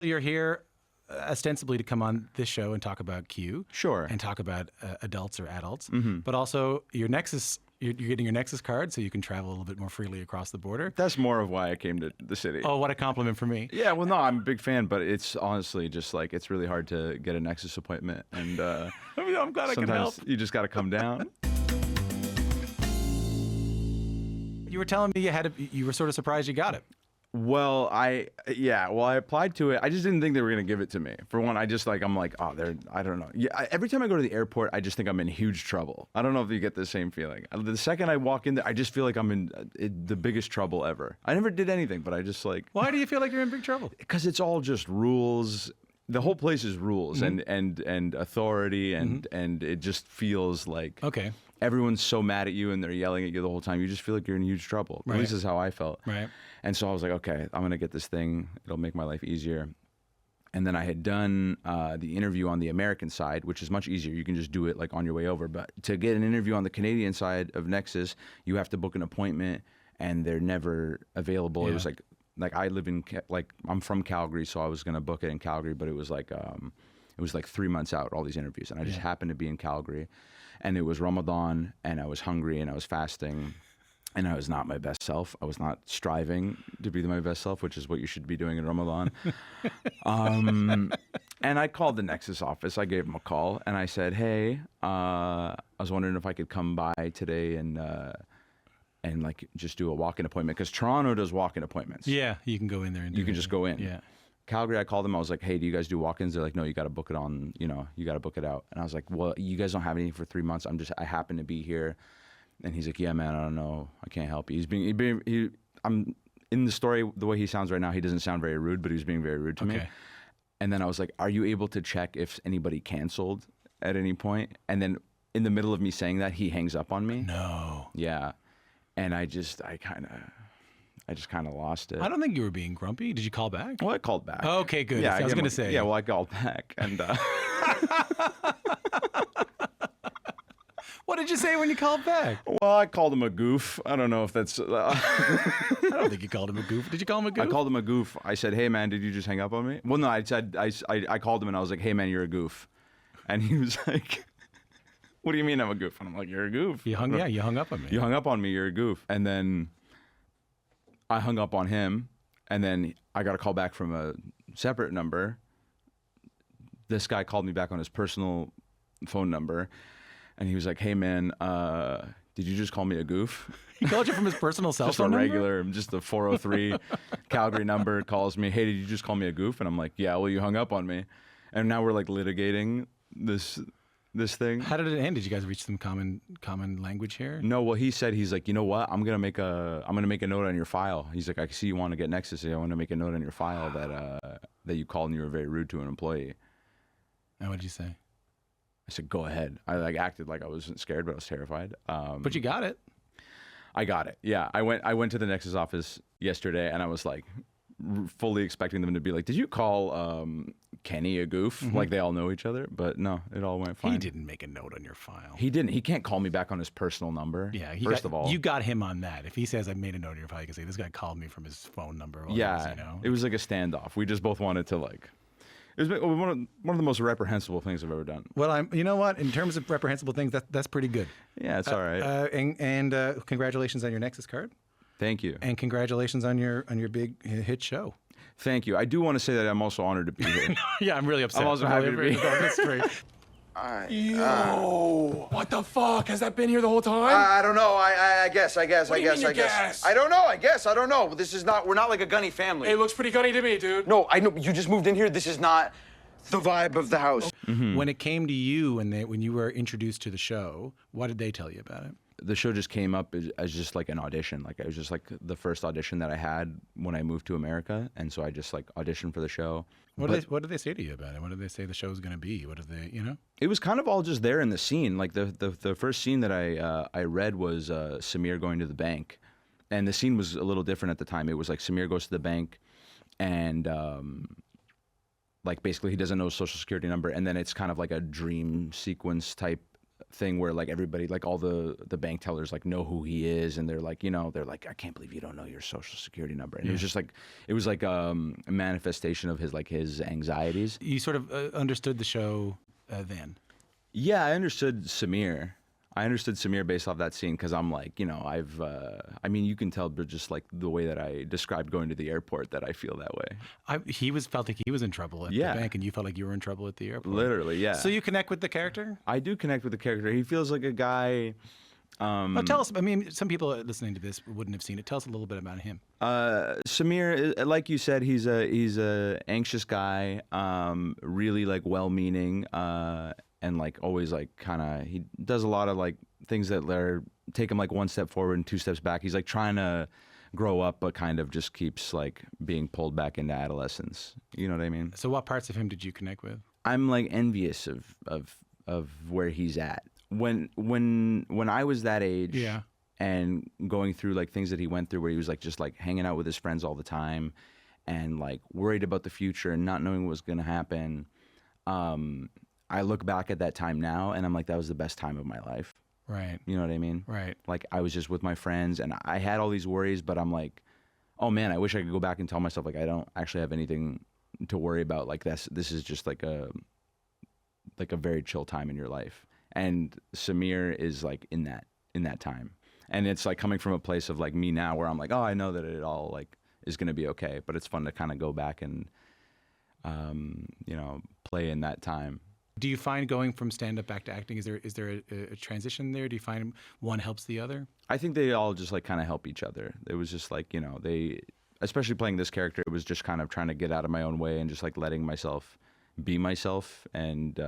You're here ostensibly to come on this show and talk about Q. Sure. And talk about adults or adults. But also your Nexus, you're getting your Nexus card so you can travel a little bit more freely across the border. That's more of why I came to the city. Oh, what a compliment for me. Yeah, well, no, I'm a big fan, but it's honestly just like, it's really hard to get a Nexus appointment. And I'm glad I can help. sometimes you just got to come down. You were telling me you were sort of surprised you got it. Well, I applied to it. I just didn't think they were going to give it to me. For one, I'm like, oh, I don't know. Yeah, every time I go to the airport, I just think I'm in huge trouble. I don't know if you get the same feeling. The second I walk in there, I just feel like I'm in the biggest trouble ever. I never did anything, but I just like... Why do you feel like you're in big trouble? Because it's all just rules. The whole place is rules and authority, and it just feels like... Okay. Everyone's so mad at you and they're yelling at you the whole time. You just feel like you're in huge trouble. Right. At least is how I felt. Right. And so I was like, okay, I'm going to get this thing. It'll make my life easier. And then I had done the interview on the American side, which is much easier. You can just do it like on your way over. But to get an interview on the Canadian side of Nexus, you have to book an appointment and they're never available. Yeah. It was like I live in, I'm from Calgary, so I was going to book it in Calgary, but it was like 3 months out, all these interviews. And I just happened to be in Calgary. And it was Ramadan, and I was hungry, and I was fasting, and I was not my best self. I was not striving to be my best self, which is what you should be doing in Ramadan. And I called the Nexus office. I gave them a call, and I said, hey, I was wondering if I could come by today and like just do a walk-in appointment, because Toronto does walk-in appointments. Yeah, you can go in there and you can just go in. Yeah. Calgary, I called them. I was like, hey, do you guys do walk-ins? They're like, no, you got to book it on, you got to book it out. And I was like, well, you guys don't have anything for 3 months. I happen to be here. And he's like, yeah, man, I don't know. I can't help you. I'm in the story, the way he sounds right now, he doesn't sound very rude, but he was being very rude to me. And then I was like, are you able to check if anybody canceled at any point? And then in the middle of me saying that, he hangs up on me. No. Yeah. And I just kind of lost it. I don't think you were being grumpy. Did you call back? Well, I called back. Okay, good. Yeah, I was going to say. Yeah, well, I called back. And what did you say when you called back? well, I called him a goof. I don't know if that's... I don't think you called him a goof. Did you call him a goof? I called him a goof. I said, hey, man, did you just hang up on me? Well, no, I said, I called him and I was like, hey, man, you're a goof. And he was like, what do you mean I'm a goof? And I'm like, you're a goof. You hung up on me. You hung up on me. You're a goof. And then I hung up on him, and then I got a call back from a separate number. This guy called me back on his personal phone number, and he was like, hey, man, did you just call me a goof? He called you from his personal cell phone number? Just a regular, just a 403 Calgary number calls me, hey, did you just call me a goof? And I'm like, yeah, well, you hung up on me. And now we're like litigating this thing. How did it end? Did you guys reach some common language here? No, well, he's like, you know what? I'm gonna make a note on your file. He's like, I see you want to get Nexus. I want to make a note on your file that you called and you were very rude to an employee. And what did you say? I said, go ahead. I acted like I wasn't scared, but I was terrified. But you got it. I got it. Yeah, I went to the Nexus office yesterday, and I was like, fully expecting them to be like, did you call Kenny a goof? Like they all know each other, but no, it all went fine. He didn't make a note on your file. He didn't. He can't call me back on his personal number. Yeah. First of all, you got him on that. If he says I made a note on your file, you can say this guy called me from his phone number. Yeah, it was like a standoff. We just both wanted to like. It was one of the most reprehensible things I've ever done. Well, you know what? In terms of reprehensible things, that's pretty good. Yeah, it's all right. And congratulations on your Nexus card. Thank you. And congratulations on your big hit show. Thank you. I do want to say that I'm also honored to be here. Yeah, I'm really upset. I'm also happy to be here. Yo, what the fuck? Has that been here the whole time? I don't know. I guess. What do you mean you guess? I don't know. I don't know. We're not like a gunny family. It looks pretty gunny to me, dude. No, I know. You just moved in here. This is not the vibe of the house. When it came to you and when you were introduced to the show, what did they tell you about it? The show just came up as just like an audition. Like it was just like the first audition that I had when I moved to America, and so I just like auditioned for the show. What did they say to you about it? What did they say the show's going to be? What did they, It was kind of all just there in the scene. Like the first scene that I read was Samir going to the bank, and the scene was a little different at the time. It was like Samir goes to the bank, and like basically he doesn't know his social security number, and then it's kind of like a dream sequence type thing where like everybody, like all the bank tellers like know who he is, and they're like, they're like, I can't believe you don't know your social security number. And it was just like, it was like a manifestation of his anxieties. You sort of understood the show then. Yeah, I understood Samir. Based off that scene, because I'm like, I mean, you can tell just like the way that I described going to the airport that I feel that way. He felt like he was in trouble at the bank, and you felt like you were in trouble at the airport. Literally, yeah. So you connect with the character? I do connect with the character. He feels like a guy. Tell us. I mean, some people listening to this wouldn't have seen it. Tell us a little bit about him. Samir, like you said, he's a anxious guy, really like well-meaning. And like always like kind of, he does a lot of like things that take him like one step forward and two steps back. He's like trying to grow up, but kind of just keeps like being pulled back into adolescence. You know what I mean? So what parts of him did you connect with? I'm like envious of where he's at. When I was that age, and going through like things that he went through, where he was like just like hanging out with his friends all the time, and like worried about the future and not knowing what was gonna happen. I look back at that time now, and I'm like, that was the best time of my life. Right. You know what I mean? Right. Like I was just with my friends, and I had all these worries, but I'm like, oh man, I wish I could go back and tell myself like I don't actually have anything to worry about. Like this is just like a very chill time in your life. And Samir is like in that time, and it's like coming from a place of like me now, where I'm like, oh, I know that it all like is gonna be okay, but it's fun to kind of go back and play in that time. Do you find going from stand-up back to acting, is there a transition there? Do you find one helps the other? I think they all just like kind of help each other. It was just like, they, especially playing this character, it was just kind of trying to get out of my own way and just like letting myself be myself and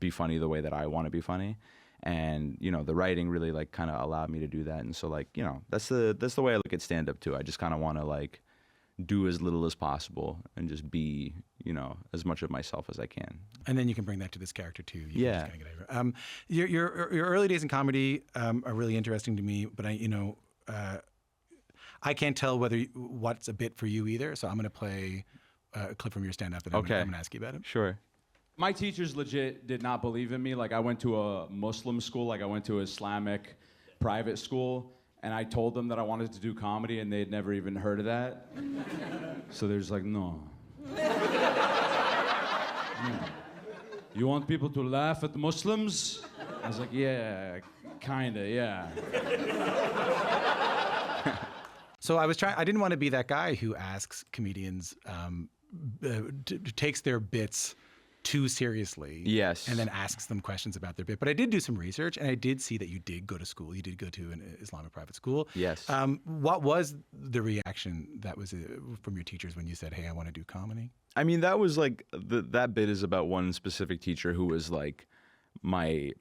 be funny the way that I want to be funny. And, the writing really like kind of allowed me to do that. And so like, that's the way I look at stand-up too. I just kind of want to like do as little as possible and just be, as much of myself as I can. And then you can bring that to this character too. Yeah. Your early days in comedy are really interesting to me, but I can't tell what's a bit for you either. So I'm going to play a clip from your stand-up, and I'm going to ask you about it. Sure. My teachers legit did not believe in me. Like I went to a Muslim school, like I went to an Islamic private school. And I told them that I wanted to do comedy, and they'd never even heard of that. So they're just like, no. You want people to laugh at Muslims? I was like, yeah, kinda, yeah. So I didn't want to be that guy who asks comedians, takes their bits too seriously. Yes. And then asks them questions about their bit. But I did do some research, and I did see that you did go to school. You did go to an Islamic private school. Yes. What was the reaction that was from your teachers when you said, hey, I want to do comedy? I mean, that was like, that bit is about one specific teacher who was like my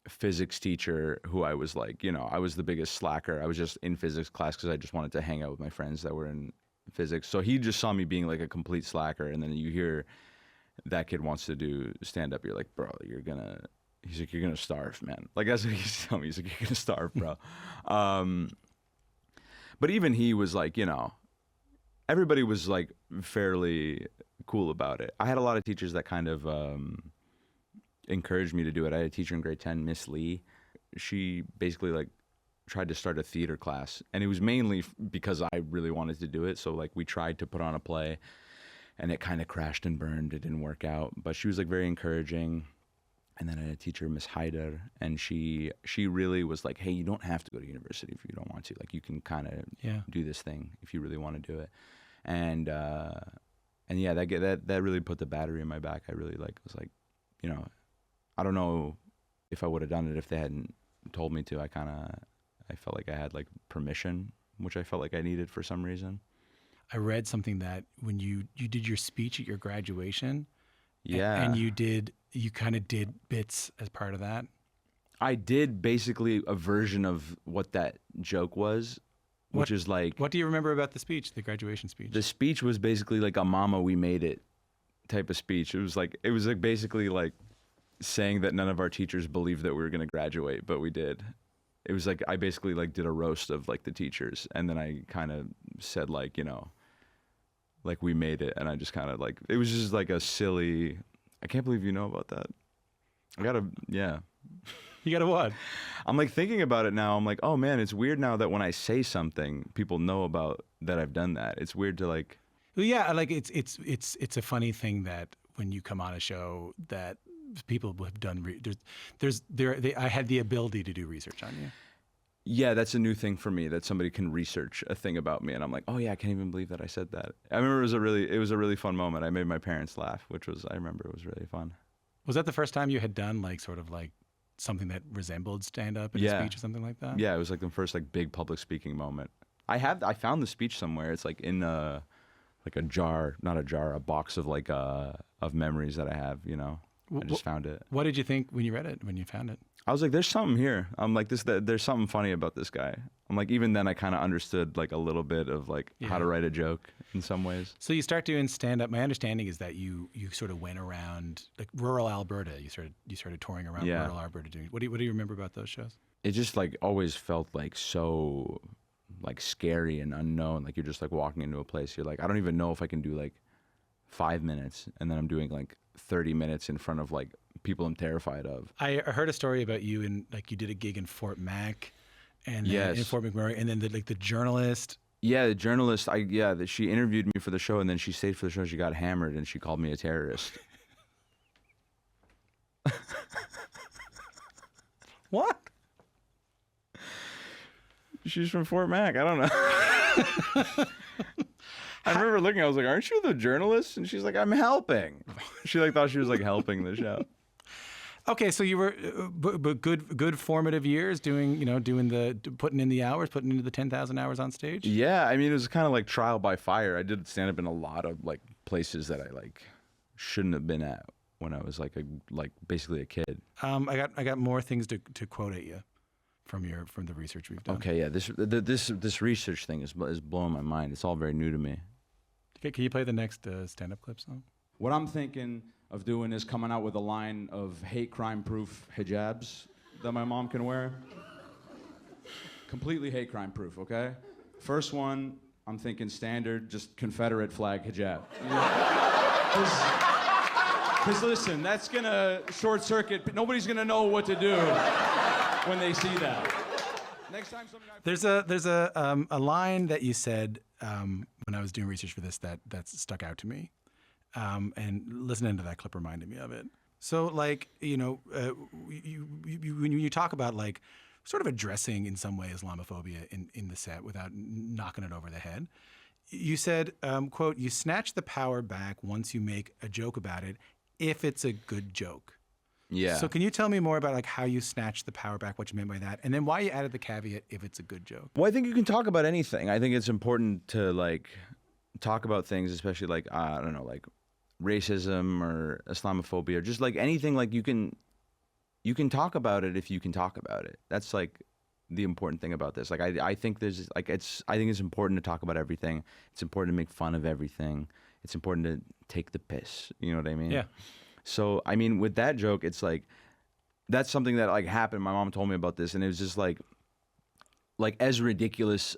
physics teacher, who I was like, I was the biggest slacker. I was just in physics class because I just wanted to hang out with my friends that were in physics. So he just saw me being like a complete slacker. And then you hear that kid wants to do stand-up, you're like, bro, he's like, you're gonna starve, man. Like, that's what he used to tell me. He's like, you're gonna starve, bro. But even he was like, everybody was like fairly cool about it. I had a lot of teachers that kind of encouraged me to do it. I had a teacher in grade 10, Miss Lee. She basically like tried to start a theater class, and it was mainly because I really wanted to do it. So like we tried to put on a play, and it kind of crashed and burned. It didn't work out, but she was like very encouraging. And then I had a teacher, Miss Haider, and she really was like, hey, you don't have to go to university if you don't want to. Like, you can kind of do this thing if you really want to do it. And yeah, that really put the battery in my back. I really was like, I don't know if I would have done it if they hadn't told me to. I felt like I had like permission, which I felt like I needed for some reason. I read something that when you did your speech at your graduation, and you kind of did bits as part of that. I did basically a version of what that joke was, which is like. What do you remember about the speech, the graduation speech? The speech was basically like a "Mama, we made it" type of speech. It was like basically like saying that none of our teachers believed that we were going to graduate, but we did. It was like I basically like did a roast of like the teachers, and then I kind of said like, like we made it, and I just kind of like, it was just like a silly. I can't believe you know about that. Yeah. You got a what? I'm like thinking about it now. I'm like, oh man, it's weird now that when I say something, people know about that I've done that. It's weird to like. Well, yeah, like it's a funny thing that when you come on a show that people have done. I had the ability to do research on you. Yeah, that's a new thing for me, that somebody can research a thing about me, and I'm like, oh yeah, I can't even believe that I said that. I remember it was a really fun moment. I made my parents laugh, I remember it was really fun. Was that the first time you had done like sort of like something that resembled stand-up in a speech or something like that? Yeah, it was like the first like big public speaking moment. I found the speech somewhere. It's like in a box of like of memories that I have. You know, I just found it. What did you think when you read it? When you found it? I was like, there's something here. I'm like, there's something funny about this guy. I'm like, even then I kind of understood like a little bit of like how to write a joke in some ways. So you start doing stand-up. My understanding is that you sort of went around like rural Alberta. You started touring around rural Alberta doing. What do you remember about those shows? It just like always felt like so like scary and unknown. Like you're just like walking into a place. You're like, I don't even know if I can do like 5 minutes, and then I'm doing like 30 minutes in front of like people I'm terrified of. I heard a story about you in like you did a gig in Fort Mac, and in Fort McMurray, and then the journalist. Yeah, the journalist. She interviewed me for the show, and then she stayed for the show. She got hammered, and she called me a terrorist. What? She's from Fort Mac. I don't know. I remember looking. I was like, "Aren't you the journalist?" And she's like, "I'm helping." She like thought she was like helping the show. Okay, so you were but good formative years putting in the hours, putting into the 10,000 hours on stage. Yeah, I mean it was kind of like trial by fire. I did stand up in a lot of like places that I like shouldn't have been at when I was like basically a kid. I got more things to quote at you from the research we've done. Okay, yeah, this research thing is blowing my mind. It's all very new to me. Okay, can you play the next stand-up clip song? What I'm thinking of doing is coming out with a line of hate crime-proof hijabs that my mom can wear. Completely hate crime-proof, okay? First one, I'm thinking standard, just Confederate flag hijab. Because listen, that's gonna short circuit. Nobody's gonna know what to do when they see that. Next time there's a line that you said when I was doing research for this that stuck out to me, and listening to that clip reminded me of it. So like when you talk about like sort of addressing in some way Islamophobia in the set without knocking it over the head, you said, quote, "You snatch the power back once you make a joke about it, if it's a good joke." Yeah. So can you tell me more about like how you snatched the power back, what you meant by that, and then why you added the caveat if it's a good joke? Well, I think you can talk about anything. I think it's important to like talk about things, especially like I don't know, like racism or Islamophobia, or just like anything. Like you can talk about it if you can talk about it. That's like the important thing about this. Like I think there's like I think it's important to talk about everything. It's important to make fun of everything. It's important to take the piss. You know what I mean? Yeah. So, I mean, with that joke, it's like, that's something that like happened. My mom told me about this, and it was just like as ridiculous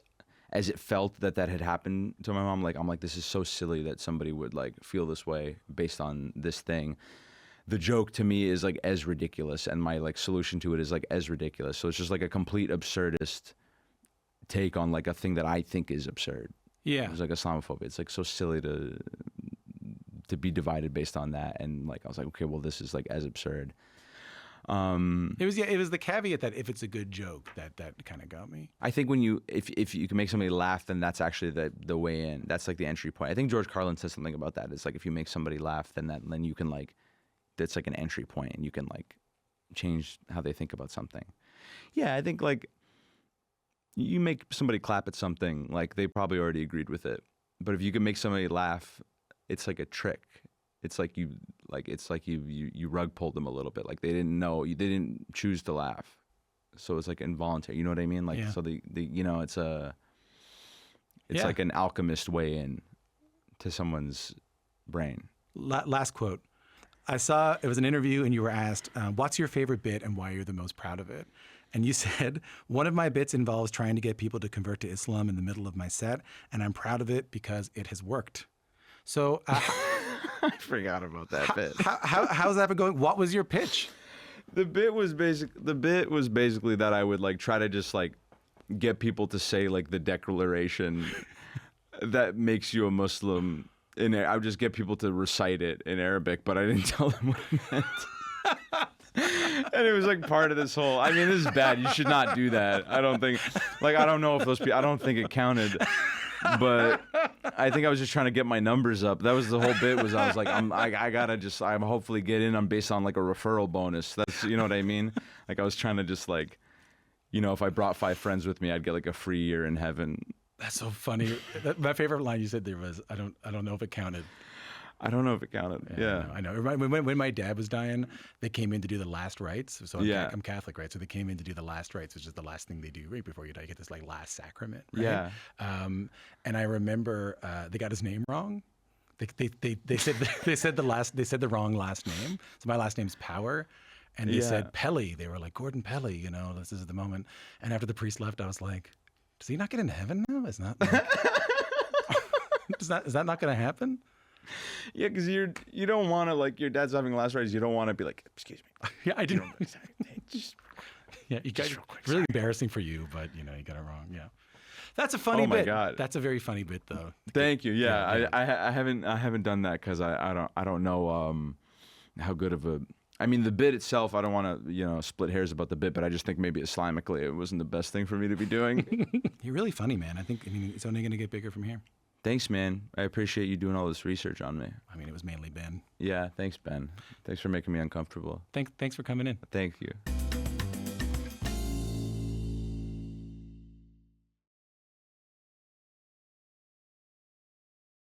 as it felt that had happened to my mom. Like, I'm like, this is so silly that somebody would like feel this way based on this thing. The joke to me is like as ridiculous, and my like solution to it is like as ridiculous. So it's just like a complete absurdist take on like a thing that I think is absurd. Yeah. It's like Islamophobia. It's like so silly to be divided based on that, and like I was like, okay, well, this is like as absurd. It was the caveat that if it's a good joke that kind of got me. I think when if you can make somebody laugh, then that's actually the way in. That's like the entry point. I think George Carlin says something about that. It's like if you make somebody laugh, then you can like, that's like an entry point, and you can like change how they think about something. Yeah, I think like you make somebody clap at something, like they probably already agreed with it. But if you can make somebody laugh, it's like a trick. It's like you rug pulled them a little bit. Like they didn't know, they didn't choose to laugh, so it's like involuntary. You know what I mean? Like so it's like an alchemist way in to someone's brain. Last quote. I saw it was an interview, and you were asked, "What's your favorite bit, and why you're the most proud of it?" And you said, "One of my bits involves trying to get people to convert to Islam in the middle of my set, and I'm proud of it because it has worked." So I forgot about that bit. How's that been going? What was your pitch? The bit was basically that I would like try to just like get people to say like the declaration that makes you a Muslim. I would just get people to recite it in Arabic, but I didn't tell them what it meant. And it was like part of this whole. I mean, this is bad. You should not do that. I don't think. Like, I don't know if those people. I don't think it counted. But I think I was just trying to get my numbers up. That was the whole bit. Was I was like, I gotta just. I'm hopefully get in. I'm based on like a referral bonus. That's you know what I mean. Like I was trying to just like, you know, if I brought 5 friends with me, I'd get like a free year in heaven. That's so funny. My favorite line you said there was, I don't know if it counted. I don't know if it counted. Yeah. I know. When my dad was dying, they came in to do the last rites. So I'm Catholic, right? So they came in to do the last rites, which is the last thing they do right before you die. You get this like last sacrament, right? Yeah. And I remember they got his name wrong. They said the wrong last name. So my last name's Power. And they said Pelly. They were like, Gordon Pelly, you know, this is the moment. And after the priest left, I was like, does he not get into heaven now? Is that not going to happen? Yeah, because you don't want to, like, your dad's having last rites. You don't want to be like, excuse me. Yeah, I didn't. Yeah, you guys, it's really embarrassing for you, but you know, you got it wrong. Yeah, that's a funny bit. Oh my God, that's a very funny bit, though. Thank you. Yeah, I haven't done that because I don't know how good of a. I mean, the bit itself, I don't want to, split hairs about the bit, but I just think maybe Islamically it wasn't the best thing for me to be doing. You're really funny, man. I mean, it's only going to get bigger from here. Thanks, man. I appreciate you doing all this research on me. I mean, it was mainly Ben. Yeah, thanks, Ben. Thanks for making me uncomfortable. Thanks for coming in. Thank you.